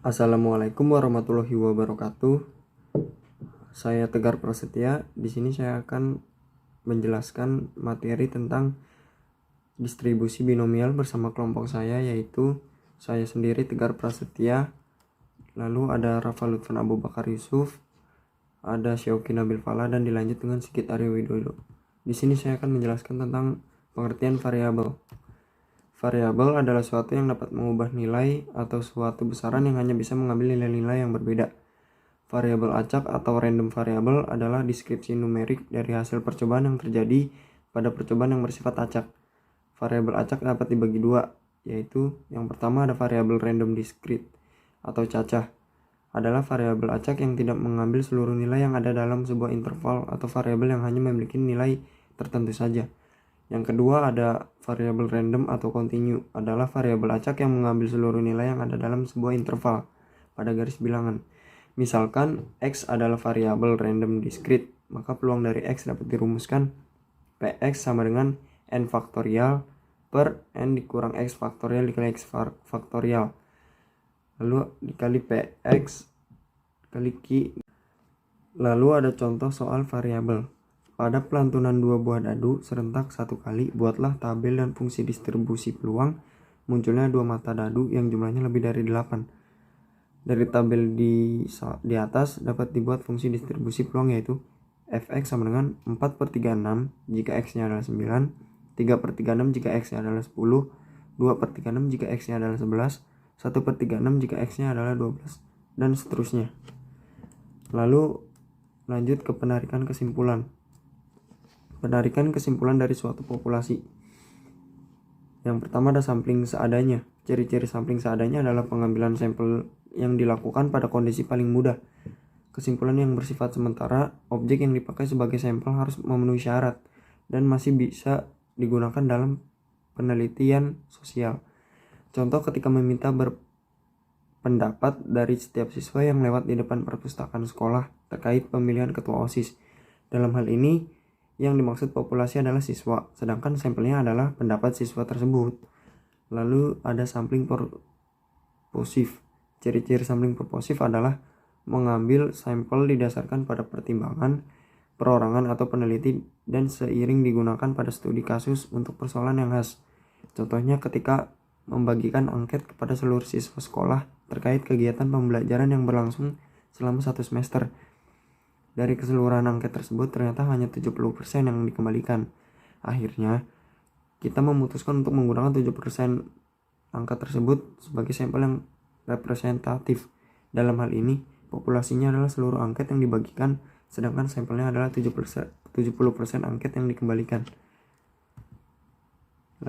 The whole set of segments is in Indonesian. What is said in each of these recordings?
Assalamualaikum warahmatullahi wabarakatuh. Saya Tegar Prasetya. Di sini saya akan menjelaskan materi tentang distribusi binomial bersama kelompok saya, yaitu saya sendiri Tegar Prasetya, lalu ada Rafa Lutfan Abu Bakar Yusuf, ada Syauki Nabil Fala, dan dilanjut dengan Sigit Aryo Widodo. Di sini saya akan menjelaskan tentang pengertian variabel. Variabel adalah suatu yang dapat mengubah nilai atau suatu besaran yang hanya bisa mengambil nilai-nilai yang berbeda. Variabel acak atau random variable adalah deskripsi numerik dari hasil percobaan yang terjadi pada percobaan yang bersifat acak. Variabel acak dapat dibagi dua, yaitu yang pertama ada variabel random discrete atau cacah. Adalah variabel acak yang tidak mengambil seluruh nilai yang ada dalam sebuah interval atau variabel yang hanya memiliki nilai tertentu saja. Yang kedua ada variabel random atau continue, adalah variabel acak yang mengambil seluruh nilai yang ada dalam sebuah interval pada garis bilangan. Misalkan x adalah variabel random discrete, maka peluang dari x dapat dirumuskan px sama dengan n faktorial per n dikurang x faktorial dikali x faktorial, lalu dikali px kali q. Lalu ada contoh soal variabel. Pada pelantunan dua buah dadu serentak satu kali, buatlah tabel dan fungsi distribusi peluang munculnya dua mata dadu yang jumlahnya lebih dari 8. Dari tabel di atas dapat dibuat fungsi distribusi peluang, yaitu fx sama dengan 4/36 jika x-nya adalah 9, 3/36 jika x-nya adalah 10, 2/36 jika x-nya adalah 11, 1/36 jika x-nya adalah 12, dan seterusnya. Lalu lanjut ke penarikan kesimpulan. Penarikan kesimpulan dari suatu populasi. Yang pertama ada sampling seadanya. Ciri-ciri sampling seadanya adalah pengambilan sampel yang dilakukan pada kondisi paling mudah. Kesimpulan yang bersifat sementara, objek yang dipakai sebagai sampel harus memenuhi syarat dan masih bisa digunakan dalam penelitian sosial. Contoh ketika meminta berpendapat dari setiap siswa yang lewat di depan perpustakaan sekolah terkait pemilihan ketua OSIS. Dalam hal ini, yang dimaksud populasi adalah siswa, sedangkan sampelnya adalah pendapat siswa tersebut. Lalu ada sampling purposif. Ciri-ciri sampling purposif adalah mengambil sampel didasarkan pada pertimbangan, perorangan atau peneliti dan seiring digunakan pada studi kasus untuk persoalan yang khas. Contohnya ketika membagikan angket kepada seluruh siswa sekolah terkait kegiatan pembelajaran yang berlangsung selama 1 semester. Dari keseluruhan angket tersebut ternyata hanya 70% yang dikembalikan. Akhirnya, kita memutuskan untuk menggunakan 7% angka tersebut sebagai sampel yang representatif. Dalam hal ini, populasinya adalah seluruh angket yang dibagikan, sedangkan sampelnya adalah 70% angket yang dikembalikan.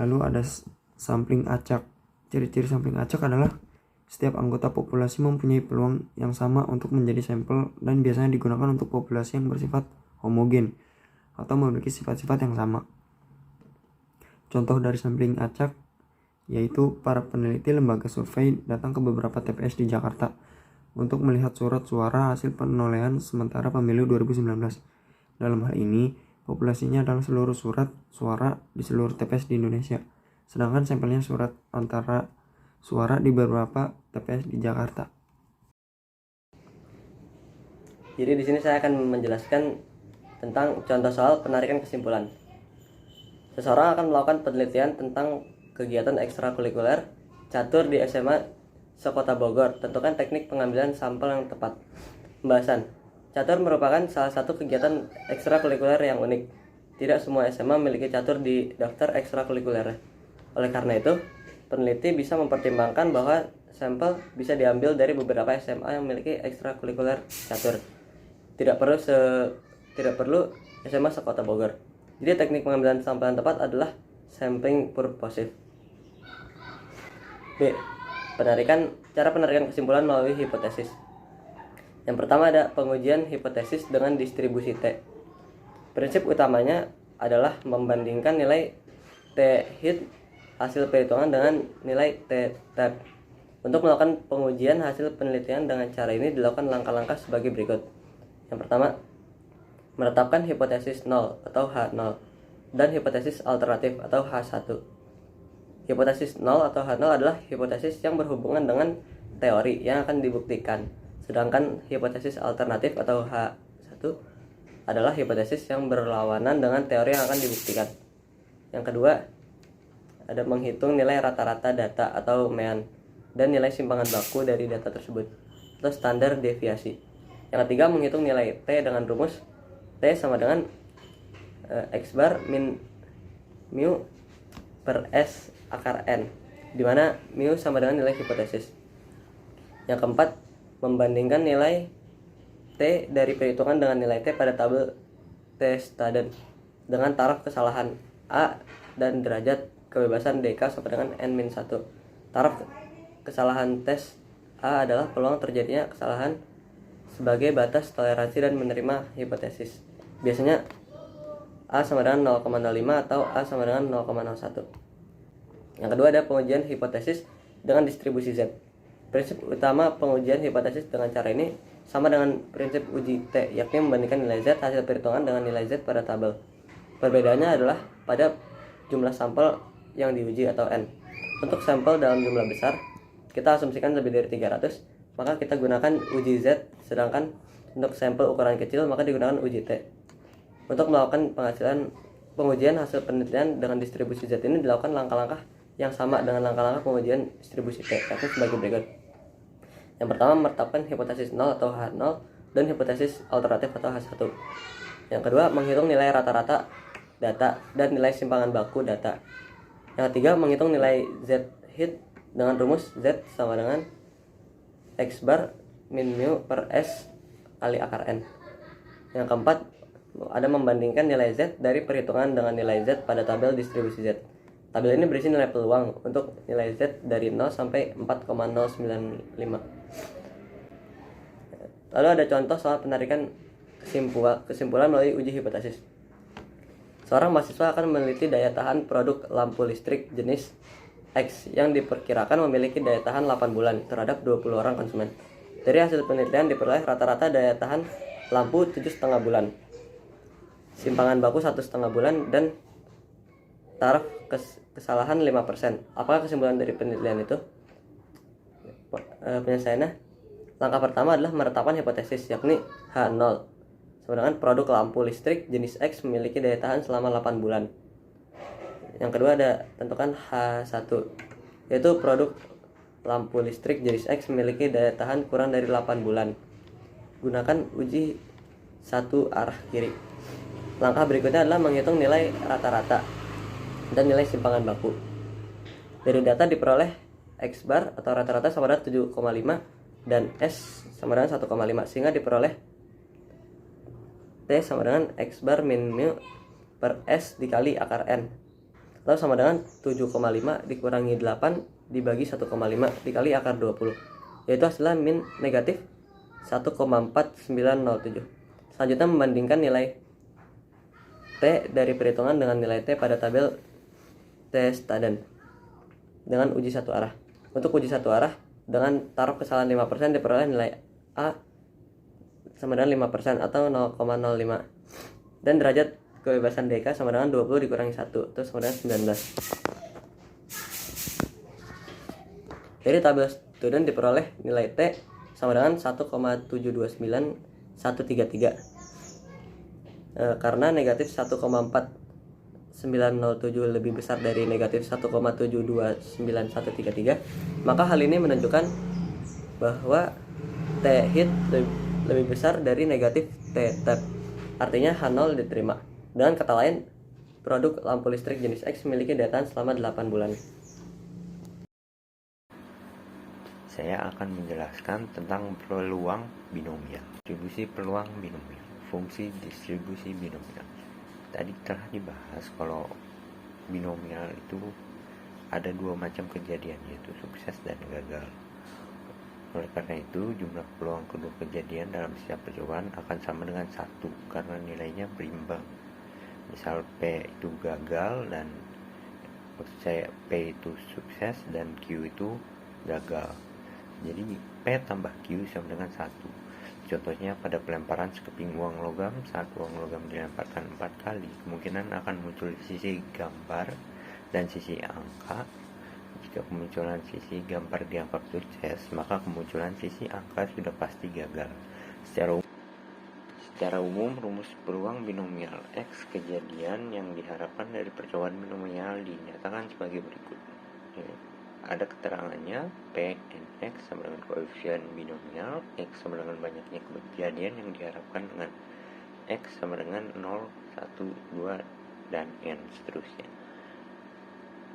Lalu ada sampling acak. Ciri-ciri sampling acak adalah setiap anggota populasi mempunyai peluang yang sama untuk menjadi sampel dan biasanya digunakan untuk populasi yang bersifat homogen atau memiliki sifat-sifat yang sama. Contoh dari sampling acak yaitu para peneliti lembaga survei datang ke beberapa TPS di Jakarta untuk melihat surat suara hasil penolehan sementara pemilu 2019. Dalam hal ini, populasinya adalah seluruh surat suara di seluruh TPS di Indonesia, sedangkan sampelnya surat antara suara di beberapa TPS di Jakarta. Jadi di sini saya akan menjelaskan tentang contoh soal penarikan kesimpulan. Seseorang akan melakukan penelitian tentang kegiatan ekstrakurikuler catur di SMA sekota Bogor. Tentukan teknik pengambilan sampel yang tepat. Pembahasan. Catur merupakan salah satu kegiatan ekstrakurikuler yang unik. Tidak semua SMA memiliki catur di daftar ekstrakurikuler. Oleh karena itu, peneliti bisa mempertimbangkan bahwa sampel bisa diambil dari beberapa SMA yang memiliki ekstrakurikuler catur. Tidak perlu SMA sekota Bogor. Jadi teknik pengambilan sampel yang tepat adalah sampling purposive. B. Cara penarikan kesimpulan melalui hipotesis. Yang pertama ada pengujian hipotesis dengan distribusi T. Prinsip utamanya adalah membandingkan nilai T hit hasil perhitungan dengan nilai T-tab. Untuk melakukan pengujian hasil penelitian dengan cara ini dilakukan langkah-langkah sebagai berikut. Yang pertama, menetapkan hipotesis 0 atau H0 dan hipotesis alternatif atau H1. Hipotesis 0 atau H0 adalah hipotesis yang berhubungan dengan T teori yang akan dibuktikan. Sedangkan hipotesis alternatif atau H1 adalah hipotesis yang berlawanan dengan teori yang akan dibuktikan. Yang kedua, ada menghitung nilai rata-rata data atau mean dan nilai simpangan baku dari data tersebut atau standar deviasi. Yang ketiga, menghitung nilai T dengan rumus T sama dengan X bar min mu per S akar N, di mana mu sama dengan nilai hipotesis. Yang keempat, membandingkan nilai T dari perhitungan dengan nilai T pada tabel T student dengan taraf kesalahan A dan derajat kebebasan DK sama dengan N-1. Taraf kesalahan tes A adalah peluang terjadinya kesalahan sebagai batas toleransi dan menerima hipotesis. Biasanya A sama dengan 0,05 atau A sama dengan 0,01. Yang kedua ada pengujian hipotesis dengan distribusi Z. Prinsip utama pengujian hipotesis dengan cara ini sama dengan prinsip uji T, yakni membandingkan nilai Z hasil perhitungan dengan nilai Z pada tabel. Perbedaannya adalah pada jumlah sampel yang diuji atau N. Untuk sampel dalam jumlah besar, kita asumsikan lebih dari 300, maka kita gunakan uji Z, sedangkan untuk sampel ukuran kecil maka digunakan uji T. Untuk melakukan pengujian hasil penelitian dengan distribusi Z ini dilakukan langkah-langkah yang sama dengan langkah-langkah pengujian distribusi T, yakni sebagai berikut. Yang pertama, menetapkan hipotesis 0 atau H0 dan hipotesis alternatif atau H1. Yang kedua, menghitung nilai rata-rata data dan nilai simpangan baku data. Yang ketiga, menghitung nilai Z hit dengan rumus Z sama dengan X bar min mu per S kali akar N. Yang keempat, ada membandingkan nilai Z dari perhitungan dengan nilai Z pada tabel distribusi Z. Tabel ini berisi nilai peluang untuk nilai Z dari 0 sampai 4,095. Lalu ada contoh soal penarikan kesimpulan melalui uji hipotesis. Seorang mahasiswa akan meneliti daya tahan produk lampu listrik jenis X yang diperkirakan memiliki daya tahan 8 bulan terhadap 20 orang konsumen. Dari hasil penelitian diperoleh rata-rata daya tahan lampu 7,5 bulan, simpangan baku 1,5 bulan, dan taraf kesalahan 5%. Apakah kesimpulan dari penelitian itu? Penyelesaiannya, langkah pertama adalah menetapkan hipotesis, yakni H0 sama dengan produk lampu listrik jenis X memiliki daya tahan selama 8 bulan. Yang kedua ada tentukan H1, yaitu produk lampu listrik jenis X memiliki daya tahan kurang dari 8 bulan. Gunakan uji satu arah kiri. Langkah berikutnya adalah menghitung nilai rata-rata dan nilai simpangan baku. Dari data diperoleh X bar atau rata-rata sama dengan 7,5 dan S sama dengan 1,5, sehingga diperoleh T sama dengan X bar min mu per S dikali akar N. Lalu sama dengan 7,5 dikurangi 8 dibagi 1,5 dikali akar 20, yaitu hasilnya min negatif 1,4907. Selanjutnya membandingkan nilai T dari perhitungan dengan nilai T pada tabel T student dengan uji satu arah. Untuk uji satu arah dengan taraf kesalahan 5% diperoleh nilai A sama dengan 5% atau 0,05, dan derajat kebebasan DK sama dengan 20 dikurangi 1 itu sama dengan 19. Dari tabel student diperoleh nilai T sama dengan 1,729133. Karena negatif 1,4907 lebih besar dari negatif 1,729133, maka hal ini menunjukkan bahwa T hit lebih besar dari negatif T tap. Artinya H0 diterima. Dengan kata lain, produk lampu listrik jenis X memiliki daya tahan selama 8 bulan. Saya akan menjelaskan tentang peluang binomial. Distribusi peluang binomial. Fungsi distribusi binomial. Tadi telah dibahas kalau binomial itu ada dua macam kejadian, yaitu sukses dan gagal. Oleh karena itu, jumlah peluang kedua kejadian dalam setiap percobaan akan sama dengan 1 karena nilainya berimbang. Misal P itu gagal dan P itu sukses dan Q itu gagal. Jadi P tambah Q sama dengan 1. Contohnya pada pelemparan sekeping uang logam, saat uang logam dilemparkan 4 kali, kemungkinan akan muncul di sisi gambar dan sisi angka Jika kemunculan sisi gambar dianggap sukses, maka kemunculan sisi angka sudah pasti gagal. Secara umum, rumus peluang binomial X kejadian yang diharapkan dari percobaan binomial dinyatakan sebagai berikut. Ada keterangannya, P n X sama dengan koefisien binomial, X sama dengan banyaknya kejadian yang diharapkan dengan X sama dengan 0, 1, 2, dan N seterusnya.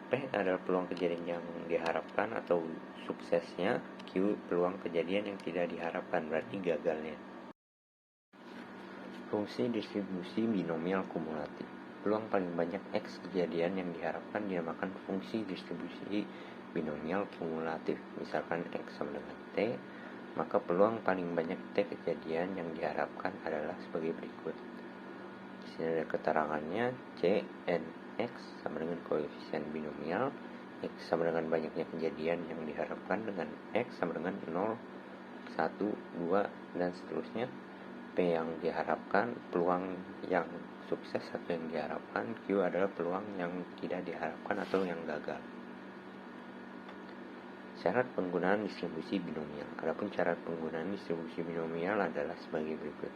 P adalah peluang kejadian yang diharapkan atau suksesnya, Q peluang kejadian yang tidak diharapkan, berarti gagalnya. Fungsi distribusi binomial kumulatif. Peluang paling banyak X kejadian yang diharapkan dinamakan fungsi distribusi binomial kumulatif. Misalkan X sama dengan T, maka peluang paling banyak T kejadian yang diharapkan adalah sebagai berikut. Di sini ada keterangannya, C n X sama dengan koefisien binomial, X sama dengan banyaknya kejadian yang diharapkan dengan X sama dengan 0, 1, 2, dan seterusnya. P yang diharapkan, peluang yang sukses atau yang diharapkan. Q adalah peluang yang tidak diharapkan atau yang gagal. Syarat penggunaan distribusi binomial. Adapun syarat penggunaan distribusi binomial adalah sebagai berikut.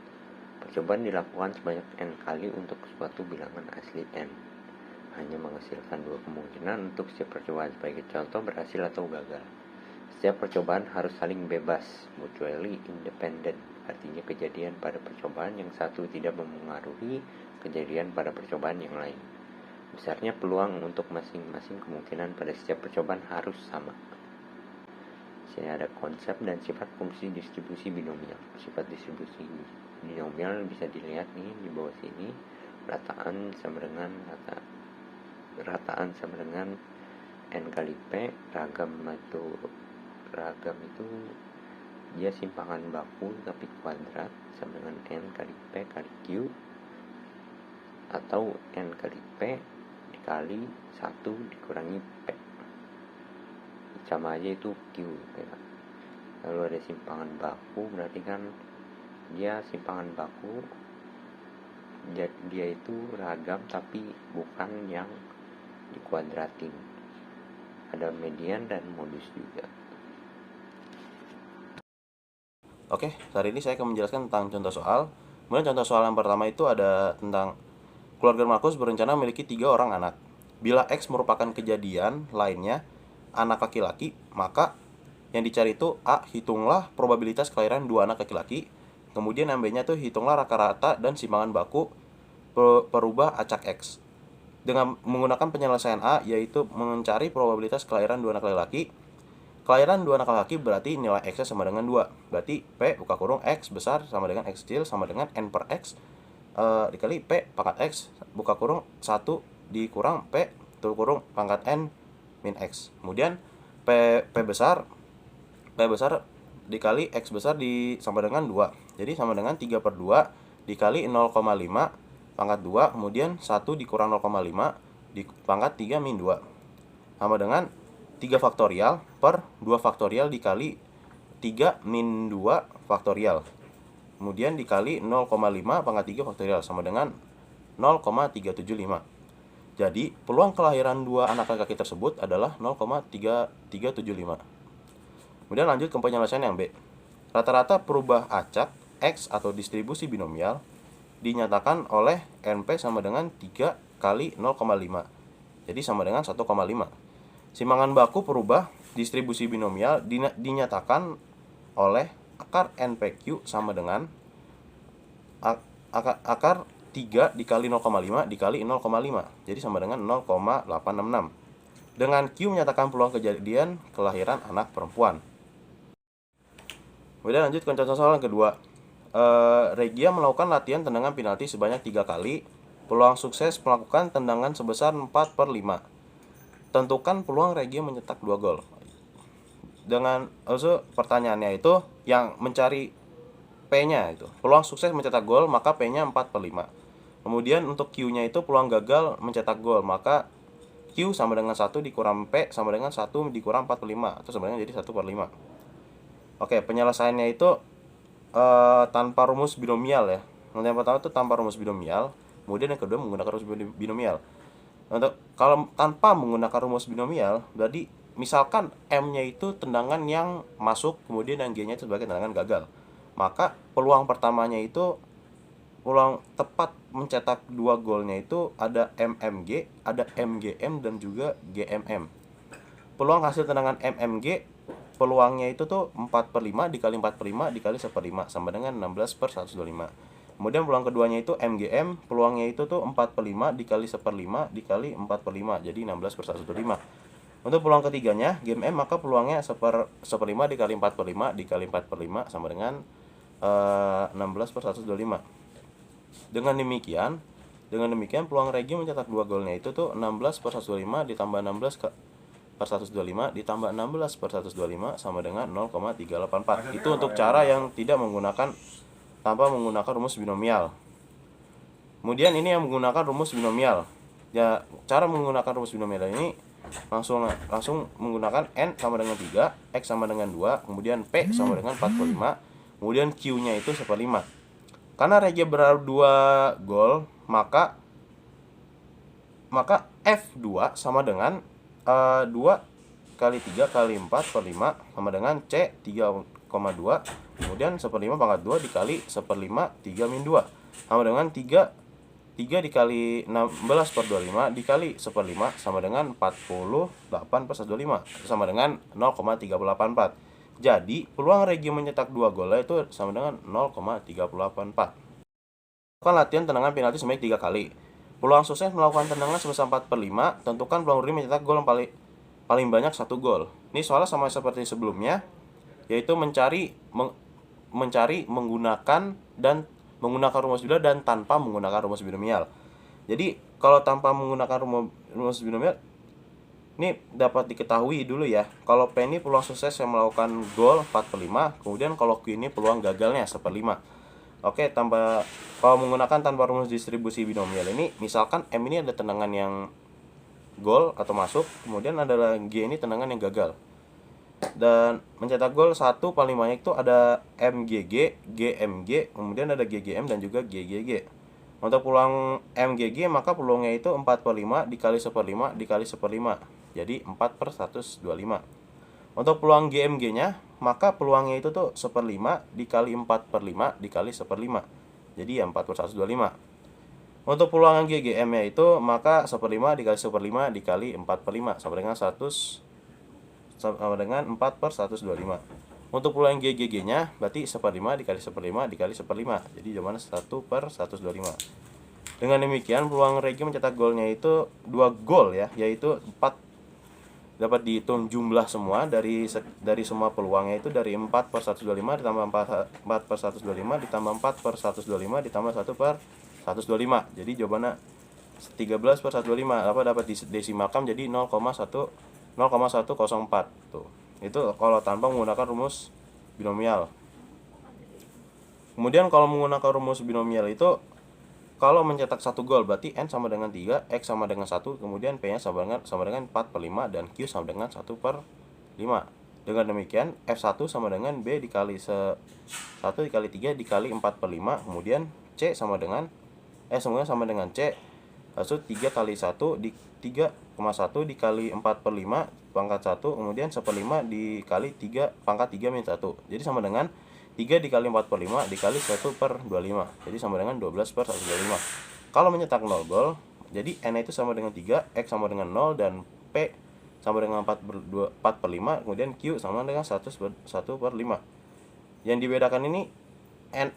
Percobaan dilakukan sebanyak n kali untuk suatu bilangan asli n. Hanya menghasilkan dua kemungkinan untuk setiap percobaan. Sebagai contoh, berhasil atau gagal. Setiap percobaan harus saling bebas, mutually independent. Artinya kejadian pada percobaan yang satu tidak memengaruhi kejadian pada percobaan yang lain. Besarnya peluang untuk masing-masing kemungkinan pada setiap percobaan harus sama. Sini ada konsep dan sifat fungsi distribusi binomial. Sifat distribusi binomial bisa dilihat nih di bawah sini. Rataan sama dengan n kali p. Ragam itu dia simpangan baku tapi kuadrat sama dengan n kali p kali q, atau n kali p dikali 1 dikurangi p, sama aja itu q ya. Lalu ada simpangan baku, berarti kan dia simpangan baku, dia itu ragam tapi bukan yang dikuadratin. Ada median dan modus juga. Oke, hari ini saya akan menjelaskan tentang contoh soal. Kemudian contoh soal yang pertama itu ada tentang keluarga Markus berencana memiliki 3 orang anak. Bila X merupakan kejadian lainnya anak laki-laki, maka yang dicari itu A, hitunglah probabilitas kelahiran 2 anak laki-laki. Kemudian yang B-nya itu hitunglah rata-rata dan simpangan baku perubah acak X. Dengan menggunakan penyelesaian A, yaitu mencari probabilitas kelahiran 2 anak laki-laki. Kelahiran 2 anak laki-laki berarti nilai X sama dengan 2. Berarti P buka kurung X besar sama dengan X kecil sama dengan N per X dikali P pangkat X buka kurung 1 dikurang P tutup kurung pangkat N min X. Kemudian P besar dikali X besar sama dengan 2. Jadi sama dengan 3 per 2 dikali 0,5 pangkat 2. Kemudian 1 dikurang 0,5 di pangkat 3 min 2. Sama dengan 3 faktorial per 2 faktorial dikali 3 min 2 faktorial. Kemudian dikali 0,5 pangkat 3 faktorial sama dengan 0,375. Jadi peluang kelahiran 2 anak laki-laki tersebut adalah 0,3375. Kemudian lanjut ke penyelesaian yang B. Rata-rata perubah acak X atau distribusi binomial dinyatakan oleh NP sama dengan 3 kali 0,5. Jadi sama dengan 1,5. Simpangan baku perubah distribusi binomial dinyatakan oleh akar NPQ sama dengan akar 3 dikali 0,5 dikali 0,5. Jadi sama dengan 0,866. Dengan Q menyatakan peluang kejadian kelahiran anak perempuan. Kemudian lanjut ke contoh soal yang kedua. Regia melakukan latihan tendangan penalti sebanyak 3 kali. Peluang sukses melakukan tendangan sebesar 4/5. Tentukan peluang Regia mencetak 2 gol. Dengan pertanyaannya itu yang mencari P-nya itu. Peluang sukses mencetak gol, maka P-nya 4/5. Kemudian untuk Q-nya itu peluang gagal mencetak gol, maka Q sama dengan 1 dikurang P sama dengan 1 dikurang 4/5 atau sebenarnya jadi 1/5. Oke, penyelesaiannya itu tanpa rumus binomial ya. Yang pertama itu tanpa rumus binomial, kemudian yang kedua menggunakan rumus binomial. Untuk kalau tanpa menggunakan rumus binomial, berarti misalkan M-nya itu tendangan yang masuk, kemudian yang G-nya itu sebagai tendangan gagal. Maka peluang pertamanya itu, peluang tepat mencetak 2 golnya itu ada MMG, ada MGM, dan juga GMM. Peluang hasil tendangan MMG, peluangnya itu tuh 4/5 dikali 4/5 dikali 1/5 sama dengan 16/125. Kemudian peluang keduanya itu MGM, peluangnya itu tuh 4/5 dikali 1/5 dikali 4/5, jadi 16/125. Untuk peluang ketiganya GMM, maka peluangnya 1/5 dikali 4/5 dikali 4/5 sama dengan 16/125. Dengan demikian peluang Regi mencetak 2 golnya itu tuh 16/125 ditambah 16/125 ditambah 16/125 sama dengan 0,384. Itu untuk cara yang tidak menggunakan, tanpa menggunakan rumus binomial. Kemudian ini yang menggunakan rumus binomial. Ya, cara menggunakan rumus binomial ini langsung menggunakan N sama dengan 3, X sama dengan 2, kemudian P sama dengan 45, kemudian Q-nya itu 1/5. Karena Regi berharap 2 gol, maka F2 sama dengan 2 kali 3 kali 4/5 sama dengan C 3,2, kemudian 1/5 pangkat 2 dikali 1/5 3-2 sama dengan 3 dikali 16/25 dikali 1/5 sama dengan 48/125 sama dengan 0,384. Jadi peluang Regi mencetak 2 gol itu sama dengan 0,384. Lakukan latihan tendangan penalti sebanyak 3 kali. Peluang sukses melakukan tendangan sebesar 4/5. Tentukan peluang Rudi mencetak gol yang paling banyak 1 gol. Ini soalnya sama seperti sebelumnya, yaitu mencari menggunakan rumus binomial dan tanpa menggunakan rumus binomial. Jadi kalau tanpa menggunakan rumus binomial, ini dapat diketahui dulu ya. Kalau P ini peluang sukses yang melakukan gol 4/5, kemudian kalau Q ini peluang gagalnya 1/5. Oke, kalau menggunakan tanpa rumus distribusi binomial ini, misalkan M ini ada tendangan yang gol atau masuk, kemudian adalah G ini tendangan yang gagal. Dan mencetak gol 1 paling banyak itu ada MGG, GMG, kemudian ada GGM dan juga GGG. Untuk peluang MGG, maka peluangnya itu 4/5 dikali 1/5 dikali 1/5, jadi 4/125. Untuk peluang GMG-nya, maka peluangnya itu tuh 1/5 dikali 4/5 dikali 1/5, jadi ya 4/125. Untuk peluang GGM-nya itu, maka 1/5 dikali 1/5 dikali 4/5 sama dengan 4/125. Untuk peluang GGG-nya berarti 1/5 dikali 1/5 dikali 1/5, jadi jawabannya 1/125. Dengan demikian peluang Regi mencetak golnya itu 2 gol ya, yaitu 4. Dapat dihitung jumlah semua dari semua peluangnya itu dari 4/125 ditambah 4/125 ditambah 4/125 ditambah 1/125. Jadi jawabannya 13/125. Dapat didesimalkan jadi 0,104 tuh. Itu kalau tanpa menggunakan rumus binomial. Kemudian kalau menggunakan rumus binomial itu, kalau mencetak 1 gol berarti N sama dengan 3, X sama dengan 1, kemudian P-nya sama dengan 4/5 dan Q sama dengan 1/5. Dengan demikian F1 sama dengan B dikali 1 dikali 3 dikali 4/5, kemudian C sama dengan semuanya sama dengan C. Lalu 3 kali 1 di 3,1 dikali 4/5 pangkat 1, kemudian 1/5 dikali 3 pangkat 3 min 1. Jadi sama dengan 3 dikali 4/5 dikali 1/25. Jadi sama dengan 12/125. Kalau mencetak 0 gol, jadi N itu sama dengan 3, X sama dengan 0, dan P sama dengan 4/5, kemudian Q sama dengan 1/5. Yang dibedakan ini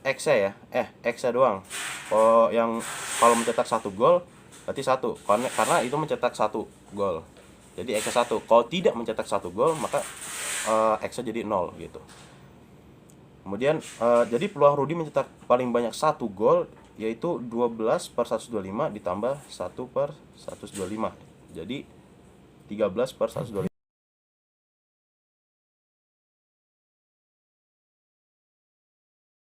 X-nya ya. X-nya doang. Kalau mencetak 1 gol berarti 1, karena itu mencetak 1 gol. Jadi X-nya 1. Kalau tidak mencetak 1 gol, maka X-nya jadi 0 gitu. Kemudian jadi peluang Rudi mencetak paling banyak 1 gol yaitu 12/125 ditambah 1/125. Jadi 13/125.